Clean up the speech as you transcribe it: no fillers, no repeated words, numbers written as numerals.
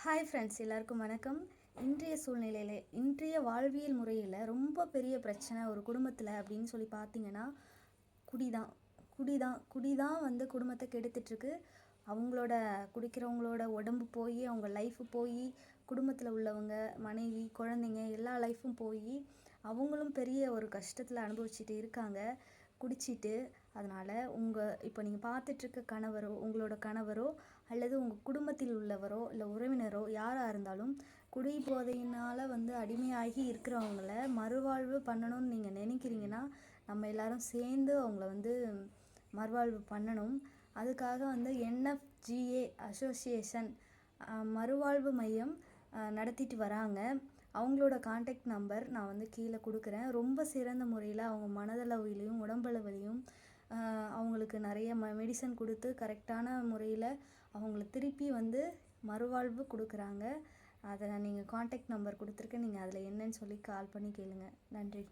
Hi friends, எல்லாருக்கும் வணக்கம். இன்றைய சூழ்நிலையில், இன்றைய வாழ்வியல் முறையில் ரொம்ப பெரிய பிரச்சனை ஒரு குடும்பத்தில் அப்படின்னு சொல்லி பார்த்தீங்கன்னா, குடிதான் குடிதான் வந்து குடும்பத்தை கெடுத்துட்ருக்கு. அவங்களோட குடிக்கிறவங்களோட உடம்பு போய், அவங்க லைஃபு போய், குடும்பத்தில் உள்ளவங்க மனைவி குழந்தைங்க எல்லா லைஃப்பும் போய், அவங்களும் பெரிய ஒரு கஷ்டத்தில் அனுபவிச்சுட்டு இருக்காங்க குடிச்சிட்டு. அதனால் இப்போ நீங்கள் பார்த்துட்ருக்க கணவரோ, உங்களோட கணவரோ, அல்லது உங்கள் குடும்பத்தில் உள்ளவரோ, இல்லை உறவினரோ யாராக இருந்தாலும் குடி போதையினால் வந்து அடிமையாகி இருக்கிறவங்கள மறுவாழ்வு பண்ணணும்னு நீங்கள் நினைக்கிறீங்கன்னா, நம்ம எல்லாரும் சேர்ந்து அவங்கள வந்து மறுவாழ்வு பண்ணணும். அதுக்காக வந்து என்எஃப்ஜிஏ அசோசியேஷன் மறுவாழ்வு மையம் நடத்திட்டு வராங்க. அவங்களோட காண்டாக்ட் நம்பர் நான் வந்து கீழே கொடுக்குறேன். ரொம்ப சிறந்த முறையில் அவங்க மனதளவிலையும் உடம்பளவிலையும் அவங்களுக்கு நிறைய மெடிசன் கொடுத்து கரெக்டான முறையில் அவங்கள திருப்பி வந்து மறுவாழ்வு கொடுக்குறாங்க. அதை நீங்கள் காண்டாக்ட் நம்பர் கொடுத்துருக்கேன். நீங்கள் அதில் என்னன்னு சொல்லி கால் பண்ணி கேளுங்க. நன்றி.